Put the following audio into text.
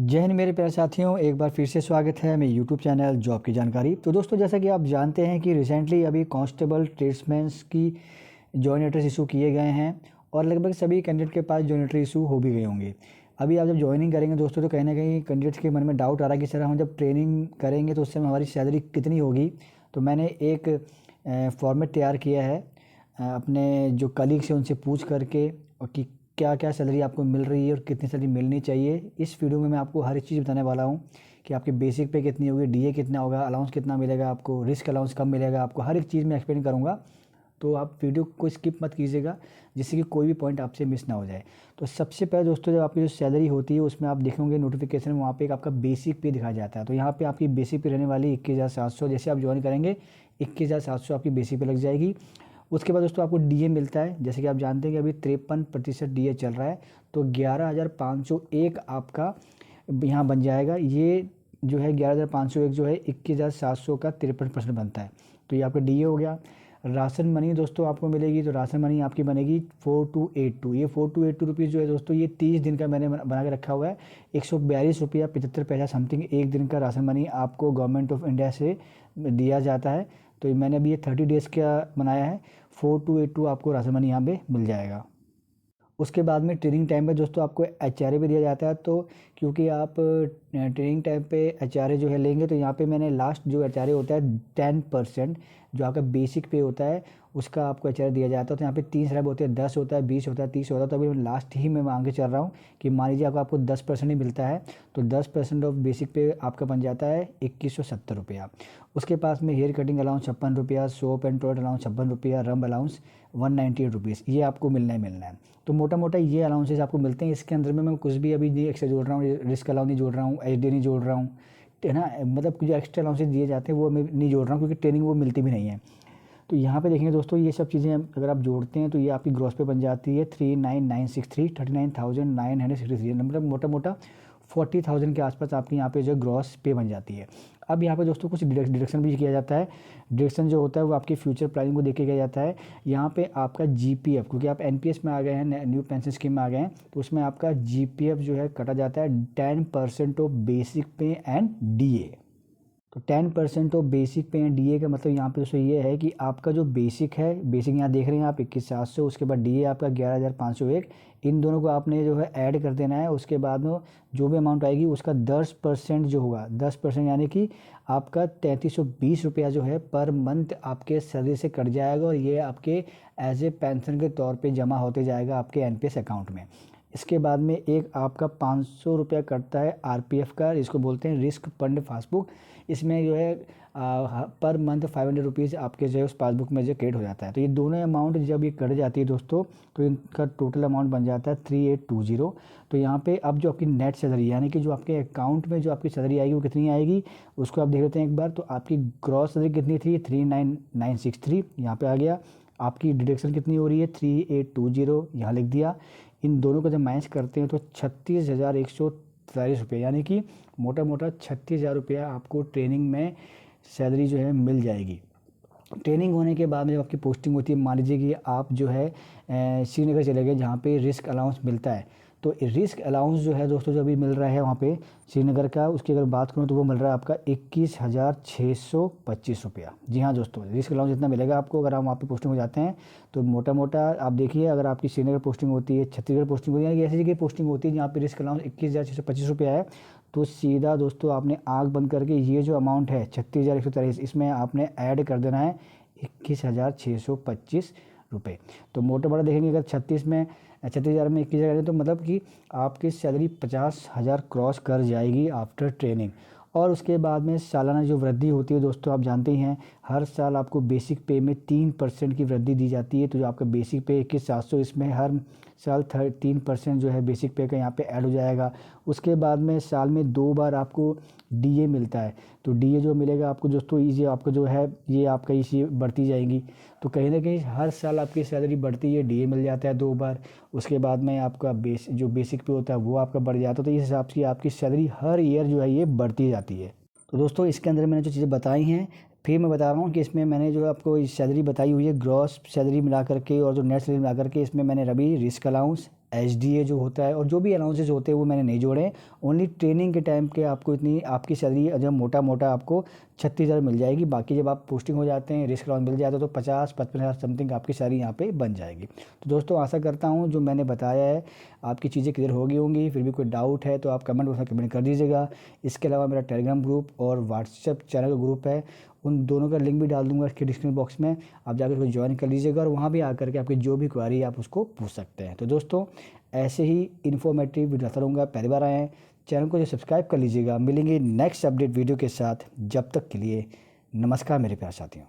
जय हिंद मेरे प्यारे साथियों, एक बार फिर से स्वागत है मेरे यूट्यूब चैनल जॉब की जानकारी। तो दोस्तों, जैसा कि आप जानते हैं कि रिसेंटली अभी कांस्टेबल ट्रेड्समैन्स की जॉइन लेटर्स इशू किए गए हैं और लगभग सभी कैंडिडेट के पास जॉइन लेटर इशू हो भी गए होंगे। अभी आप जब ज्वाइनिंग करेंगे दोस्तों, तो कहीं ना कहीं कैंडिडेट्स के मन में डाउट आ रहा है कि सर हम जब ट्रेनिंग करेंगे तो उस समय हमारी सैलरी कितनी होगी। तो मैंने एक फॉर्मेट तैयार किया है अपने जो कलीग्स हैं उनसे पूछ करके, और कि क्या क्या सैलरी आपको मिल रही है और कितनी सैलरी मिलनी चाहिए। इस वीडियो में मैं आपको हर एक चीज़ बताने वाला हूँ कि आपके बेसिक पे कितनी होगी, डीए कितना होगा, अलाउंस कितना मिलेगा आपको, रिस्क अलाउंस कब मिलेगा आपको, हर एक चीज़ मैं एक्सप्लेन करूँगा। तो आप वीडियो को स्किप मत कीजिएगा जिससे कि कोई भी पॉइंट आपसे मिस ना हो जाए। तो सबसे पहले दोस्तों, जब आपकी जो सैलरी होती है उसमें आप देखेंगे नोटिफिकेशन में वहाँ पे एक आपका बेसिक पे दिखाया जाता है। तो यहाँ पे आपकी बेसिक पे रहने वाली 21,700, जैसे आप ज्वाइन करेंगे 21,700 आपकी बेसिक पे लग जाएगी। उसके बाद दोस्तों आपको डीए मिलता है, जैसे कि आप जानते हैं कि अभी 53% डीए चल रहा है। तो 11,501 आपका यहाँ बन जाएगा। ये जो है 11,501 जो है 21,700 का 53% बनता है। तो ये आपका डीए हो गया। राशन मनी दोस्तों आपको मिलेगी, तो राशन मनी आपकी बनेगी 4282। ये 4282 रुपीज़ जो है दोस्तों, ये 30 दिन का मैंने बना के रखा हुआ है। 142 रुपया 75 पैसा समथिंग एक दिन का राशन मनी आपको गवर्नमेंट ऑफ इंडिया से दिया जाता है। तो मैंने अभी ये 30 डेज़ का बनाया है। 4282 आपको राशन मनी यहाँ पे मिल जाएगा। उसके बाद में ट्रेनिंग टाइम पे दोस्तों आपको एचआरए भी दिया जाता है। तो क्योंकि आप ट्रेनिंग टाइम पे एचआरए जो है लेंगे, तो यहाँ पे मैंने लास्ट जो एचआरए होता है 10% जो आपका बेसिक पे होता है उसका आपको एचआरए दिया जाता है। तो यहाँ पे 3 स्लैब होते हैं, 10 होता है, 20 होता है, 30 होता है। तो अभी लास्ट ही मैं मांग के चल रहा हूँ कि मान लीजिए आपको 10% ही मिलता है, तो 10% ऑफ बेसिक पे आपका बन जाता है 2170 रुपया। उसके पास में हेयर कटिंग अलाउंस 56 रुपया, सोप एंड टॉयलेट अलाउंस 56 रुपया, रंब अलाउंस 198 रुपीज़, ये आपको मिलना ही मिलना है। तो मोटा मोटा ये अलाउंसेस आपको मिलते हैं। इसके अंदर में मैं कुछ भी अभी एक्स्ट्रा जोड़ रहा हूँ, रिस्क अलाउंस नहीं जोड़ रहा हूँ, एचडी नहीं जोड़ रहा हूँ, है ना। मतलब जो एक्स्ट्रा अलाउंसेस दिए जाते हैं वो मैं नहीं जोड़ रहा हूँ, क्योंकि ट्रेनिंग वो मिलती भी नहीं है। तो यहाँ पे देखेंगे दोस्तों, ये सब चीज़ें अगर आप जोड़ते हैं तो ये आपकी ग्रॉस पे बन जाती है 39,963, 39,963, मतलब मोटा मोटा 40,000 के आसपास आपकी यहाँ पे जो ग्रॉस पे बन जाती है। अब यहाँ पे दोस्तों कुछ डिडक्शन भी किया जाता है। डिडक्शन जो होता है वो आपकी फ्यूचर प्लानिंग को देखे किया जाता है। यहाँ पे आपका जीपीएफ, क्योंकि आप एनपीएस में आ गए हैं, न्यू पेंशन स्कीम में आ गए हैं, तो उसमें आपका जीपीएफ जो है कटा जाता है 10% ऑफ बेसिक पे एंड डीए। तो 10% ऑफ बेसिक पे एंड डीए का मतलब यहाँ पे दोस्तों ये है कि आपका जो बेसिक है, बेसिक यहाँ देख रहे हैं आप 21,700, उसके बाद डीए आपका 11,501, इन दोनों को आपने जो है ऐड कर देना है। उसके बाद में जो भी अमाउंट आएगी उसका 10% जो होगा, 10% यानी कि आपका 3320 रुपया जो है पर मंथ आपके सैलरी से कट जाएगा, और ये आपके एज ए पेंशन के तौर पर जमा होते जाएगा आपके एनपीएस अकाउंट में। इसके बाद में एक आपका 500 रुपया कटता है आरपीएफ का, इसको बोलते हैं रिस्क फंड पासबुक। इसमें जो है पर मंथ 500 रुपीज़ आपके जो है उस पासबुक में जो क्रेडिट हो जाता है। तो ये दोनों अमाउंट जब ये कट जाती है दोस्तों, तो इनका टोटल अमाउंट बन जाता है 3820। तो यहाँ पे अब जो आपकी नेट सैलरी, यानी कि जो आपके अकाउंट में जो आपकी सैलरी आएगी वो कितनी आएगी, उसको आप देख लेते हैं एक बार। तो आपकी ग्रॉस सैलरी कितनी थी, 39,963, यहाँ पे आ गया। आपकी डिडक्शन कितनी हो रही है, 3820, यहाँ लिख दिया। इन दोनों को जब मैच करते हैं तो 36,143 रुपये, यानी कि मोटा मोटा 36,000 रुपया आपको ट्रेनिंग में सैलरी जो है मिल जाएगी। ट्रेनिंग होने के बाद में जब आपकी पोस्टिंग होती है, मान लीजिए कि आप जो है श्रीनगर चले गए जहाँ पे रिस्क अलाउंस मिलता है। तो रिस्क अलाउंस जो है दोस्तों जो अभी मिल रहा है वहाँ पे श्रीनगर का, उसकी अगर बात करूँ तो वो मिल रहा है आपका 21,625 रुपया। जी हाँ दोस्तों, रिस्क अलाउंस इतना मिलेगा आपको अगर आप वहाँ पे पोस्टिंग हो जाते हैं। तो मोटा मोटा आप देखिए, अगर आपकी श्रीनगर पोस्टिंग होती है, छत्तीसगढ़ पोस्टिंग होती है, यानी कि ऐसी जगह पोस्टिंग होती है जहाँ पे रिस्क अलाउंस 21,625 रुपया है, तो सीधा दोस्तों आपने आँख बंद करके ये जो अमाउंट है 36,143, इसमें आपने ऐड कर देना है 21,625 रुपये। तो मोटा मोटा देखेंगे अगर 36,000 में 21,000 तो मतलब कि आपकी सैलरी 50,000 क्रॉस कर जाएगी आफ्टर ट्रेनिंग। और उसके बाद में सालाना जो वृद्धि होती है दोस्तों, आप जानते ही हैं हर साल आपको बेसिक पे में 3% की वृद्धि दी जाती है। तो जो आपका बेसिक पे 21,700, इसमें हर साल 3% जो है बेसिक पे का यहाँ पे ऐड हो जाएगा। उसके बाद में साल में 2 बार आपको डीए मिलता है। तो डीए जो मिलेगा आपको दोस्तों, ये आपका जो है ये आपका इसी बढ़ती जाएंगी। तो कहीं ना कहीं हर साल आपकी सैलरी बढ़ती है, डीए मिल जाता है 2 बार। उसके बाद में आपका जो बेसिक पे होता है वो आपका बढ़ जाता है। तो इस हिसाब से आपकी सैलरी हर ईयर जो है ये बढ़ती जाती है। तो दोस्तों, इसके अंदर मैंने जो चीज़ें बताई हैं, फिर मैं बता रहा हूँ कि इसमें मैंने जो आपको सैलरी बताई हुई है ग्रॉस सैलरी मिला करके और जो नेट सैलरी मिला करके, इसमें मैंने रबी रिस्क अलाउंस, एचडीए जो होता है और जो भी अलाउंसेस होते हैं वो मैंने नहीं जोड़े हैं। ओनली ट्रेनिंग के टाइम के आपको इतनी आपकी सैलरी जब मोटा मोटा आपको 36,000 मिल जाएगी। बाकी जब आप पोस्टिंग हो जाते हैं, रिस्क अलाउंस मिल जाता है तो 50-55,000 समथिंग आपकी सैलरी यहाँ पे बन जाएगी। तो दोस्तों आशा करता हूँ जो मैंने बताया है आपकी चीज़ें क्लियर हो गई होंगी। फिर भी कोई डाउट है तो आप कमेंट बॉक्स में कमेंट कर दीजिएगा। इसके अलावा मेरा टेलीग्राम ग्रुप और व्हाट्सएप चैनल का ग्रुप है, उन दोनों का लिंक भी डाल दूंगा इसके डिस्क्रिप्शन बॉक्स में। आप जाकर उसको ज्वाइन कर लीजिएगा और वहाँ भी आकर के आपकी जो भी क्वेरी है आप उसको पूछ सकते हैं। तो दोस्तों ऐसे ही इन्फॉर्मेटिव वीडियो लाता रहूँगा। पहली बार आए हैं चैनल को जो सब्सक्राइब कर लीजिएगा। मिलेंगे नेक्स्ट अपडेट वीडियो के साथ, जब तक के लिए नमस्कार मेरे प्यारे साथियों।